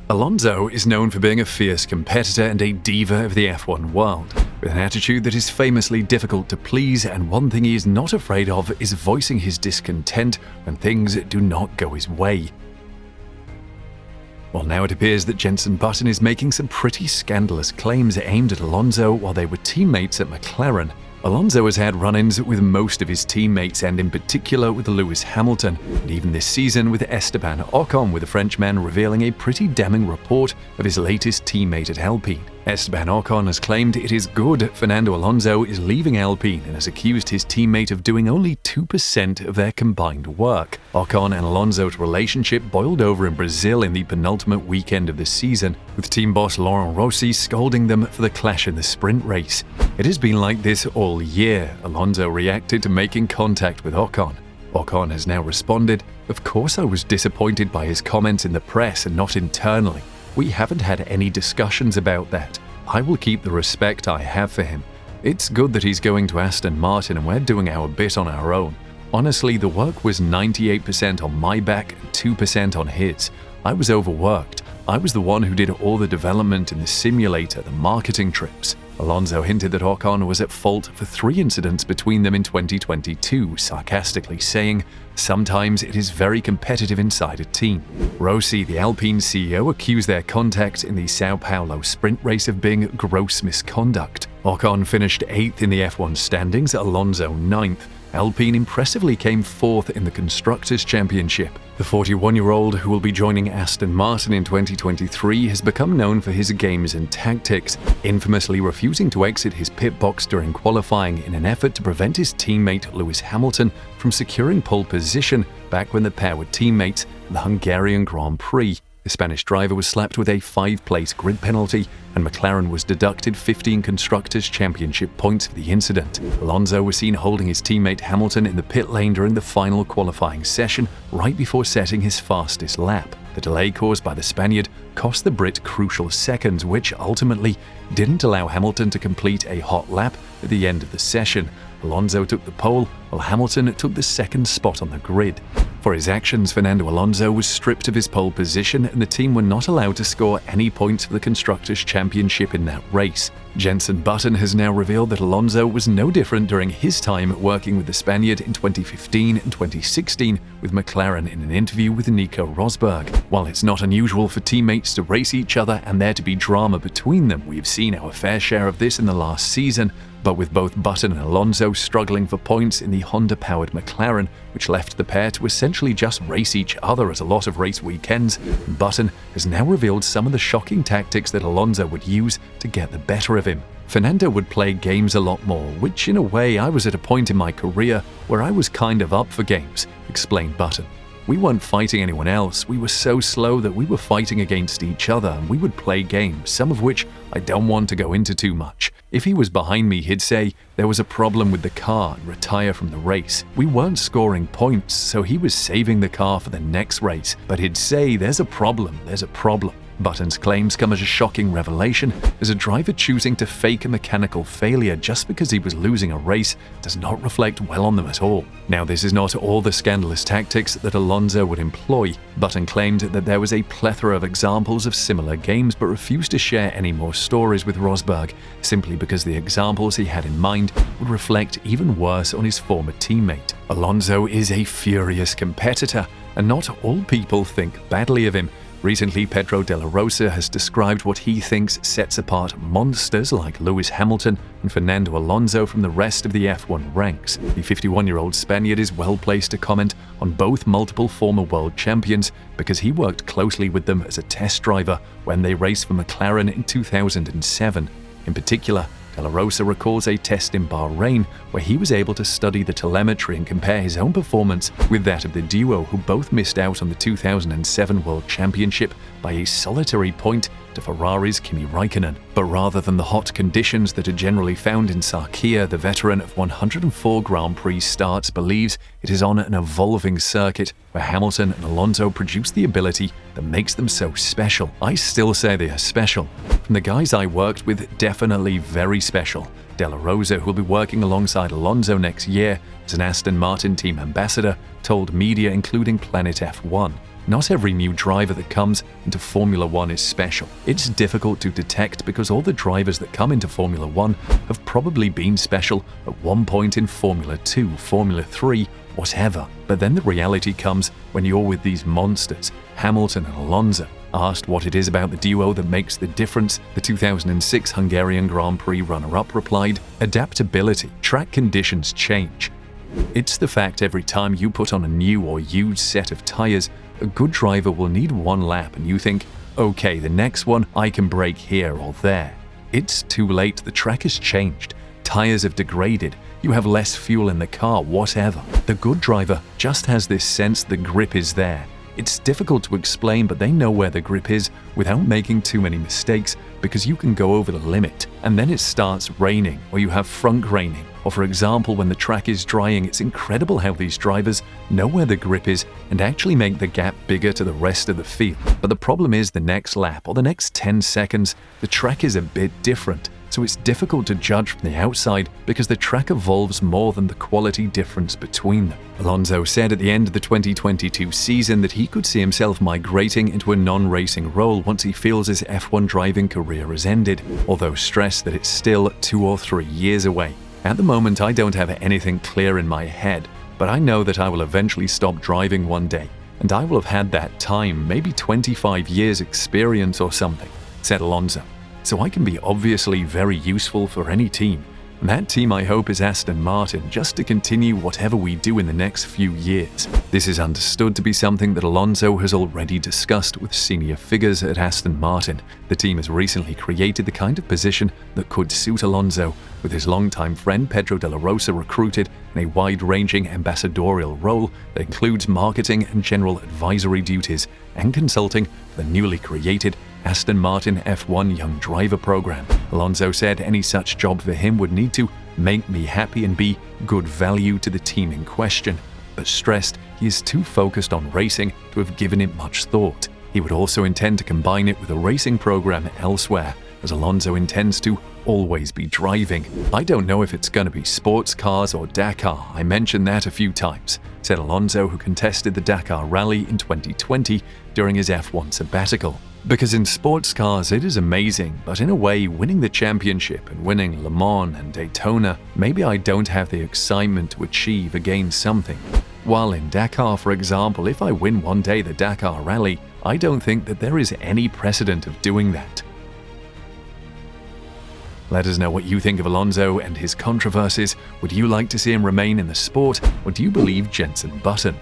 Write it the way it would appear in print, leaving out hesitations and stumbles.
Alonso is known for being a fierce competitor and a diva of the F1 world, with an attitude that is famously difficult to please, and one thing he is not afraid of is voicing his discontent when things do not go his way. Well, now it appears that Jenson Button is making some pretty scandalous claims aimed at Alonso while they were teammates at McLaren. Alonso has had run-ins with most of his teammates, and in particular with Lewis Hamilton, and even this season with Esteban Ocon, with the Frenchman revealing a pretty damning report of his latest teammate at Alpine. Esteban Ocon has claimed it is good Fernando Alonso is leaving Alpine and has accused his teammate of doing only 2% of their combined work. Ocon and Alonso's relationship boiled over in Brazil in the penultimate weekend of the season, with team boss Laurent Rossi scolding them for the clash in the sprint race. It has been like this all year. Alonso reacted to making contact with Ocon. Ocon has now responded, "Of course I was disappointed by his comments in the press and not internally. We haven't had any discussions about that. I will keep the respect I have for him. It's good that he's going to Aston Martin and we're doing our bit on our own. Honestly, the work was 98% on my back and 2% on his. I was overworked. I was the one who did all the development in the simulator, the marketing trips." Alonso hinted that Ocon was at fault for 3 incidents between them in 2022, sarcastically saying, "Sometimes it is very competitive inside a team." Rossi, the Alpine CEO, accused their contact in the Sao Paulo sprint race of being gross misconduct. Ocon finished 8th in the F1 standings, Alonso 9th. Alpine impressively came 4th in the Constructors' Championship. The 41-year-old, who will be joining Aston Martin in 2023, has become known for his games and tactics, infamously refusing to exit his pit box during qualifying in an effort to prevent his teammate Lewis Hamilton from securing pole position back when the pair were teammates at the Hungarian Grand Prix. The Spanish driver was slapped with a 5-place grid penalty, and McLaren was deducted 15 Constructors' Championship points for the incident. Alonso was seen holding his teammate Hamilton in the pit lane during the final qualifying session, right before setting his fastest lap. The delay caused by the Spaniard cost the Brit crucial seconds, which ultimately didn't allow Hamilton to complete a hot lap at the end of the session. Alonso took the pole, while Hamilton took the second spot on the grid. For his actions, Fernando Alonso was stripped of his pole position, and the team were not allowed to score any points for the Constructors' Championship in that race. Jenson Button has now revealed that Alonso was no different during his time working with the Spaniard in 2015 and 2016 with McLaren in an interview with Nico Rosberg. While it's not unusual for teammates to race each other and there to be drama between them, we've seen our fair share of this in the last season, but with both Button and Alonso struggling for points in the Honda-powered McLaren, which left the pair to essentially just race each other at a lot of race weekends, Button has now revealed some of the shocking tactics that Alonso would use to get the better of him. Fernando would play games a lot more, which in a way I was at a point in my career where I was kind of up for games, explained Button. We weren't fighting anyone else. We were so slow that we were fighting against each other, and we would play games, some of which I don't want to go into too much. If he was behind me, he'd say there was a problem with the car and retire from the race. We weren't scoring points, so he was saving the car for the next race, but he'd say there's a problem. Button's claims come as a shocking revelation, as a driver choosing to fake a mechanical failure just because he was losing a race does not reflect well on them at all. Now, this is not all the scandalous tactics that Alonso would employ. Button claimed that there was a plethora of examples of similar games, but refused to share any more stories with Rosberg, simply because the examples he had in mind would reflect even worse on his former teammate. Alonso is a furious competitor, and not all people think badly of him. Recently, Pedro de la Rosa has described what he thinks sets apart monsters like Lewis Hamilton and Fernando Alonso from the rest of the F1 ranks. The 51-year-old Spaniard is well placed to comment on both multiple former world champions because he worked closely with them as a test driver when they raced for McLaren in 2007. In particular, De La Rosa recalls a test in Bahrain where he was able to study the telemetry and compare his own performance with that of the duo, who both missed out on the 2007 World Championship by a solitary point to Ferrari's Kimi Raikkonen. But rather than the hot conditions that are generally found in Sakhir, the veteran of 104 Grand Prix starts believes it is on an evolving circuit where Hamilton and Alonso produce the ability that makes them so special. I still say they are special. From the guys I worked with, definitely very special. De La Rosa, who will be working alongside Alonso next year as an Aston Martin team ambassador, told media including Planet F1. Not every new driver that comes into Formula One is special. It's difficult to detect because all the drivers that come into Formula One have probably been special at one point in Formula 2, Formula 3, whatever. But then the reality comes when you're with these monsters, Hamilton and Alonso. Asked what it is about the duo that makes the difference, the 2006 Hungarian Grand Prix runner-up replied, "Adaptability. Track conditions change. It's the fact every time you put on a new or used set of tires, a good driver will need one lap and you think, okay, the next one I can brake here or there. It's too late, the track has changed. Tires have degraded, you have less fuel in the car, whatever. The good driver just has this sense the grip is there. It's difficult to explain, but they know where the grip is without making too many mistakes because you can go over the limit. And then it starts raining or you have front graining. Or for example, when the track is drying, it's incredible how these drivers know where the grip is and actually make the gap bigger to the rest of the field. But the problem is the next lap or the next 10 seconds, the track is a bit different. So it's difficult to judge from the outside because the track evolves more than the quality difference between them. Alonso said at the end of the 2022 season that he could see himself migrating into a non-racing role once he feels his F1 driving career has ended, although stressed that it's still 2 or 3 years away. At the moment, I don't have anything clear in my head, but I know that I will eventually stop driving one day, and I will have had that time, maybe 25 years experience or something, said Alonso. So I can be obviously very useful for any team. And that team I hope is Aston Martin, just to continue whatever we do in the next few years. This is understood to be something that Alonso has already discussed with senior figures at Aston Martin. The team has recently created the kind of position that could suit Alonso, with his longtime friend Pedro de la Rosa recruited in a wide-ranging ambassadorial role that includes marketing and general advisory duties and consulting for the newly created Aston Martin F1 Young Driver Program. Alonso said any such job for him would need to make me happy and be good value to the team in question, but stressed he is too focused on racing to have given it much thought. He would also intend to combine it with a racing program elsewhere, as Alonso intends to always be driving. I don't know if it's going to be sports cars or Dakar, I mentioned that a few times, said Alonso, who contested the Dakar Rally in 2020 during his F1 sabbatical. Because in sports cars it is amazing, but in a way winning the championship and winning Le Mans and Daytona, maybe I don't have the excitement to achieve again something. While in Dakar, for example, if I win one day the Dakar Rally, I don't think that there is any precedent of doing that. Let us know what you think of Alonso and his controversies. Would you like to see him remain in the sport, or do you believe Jenson Button?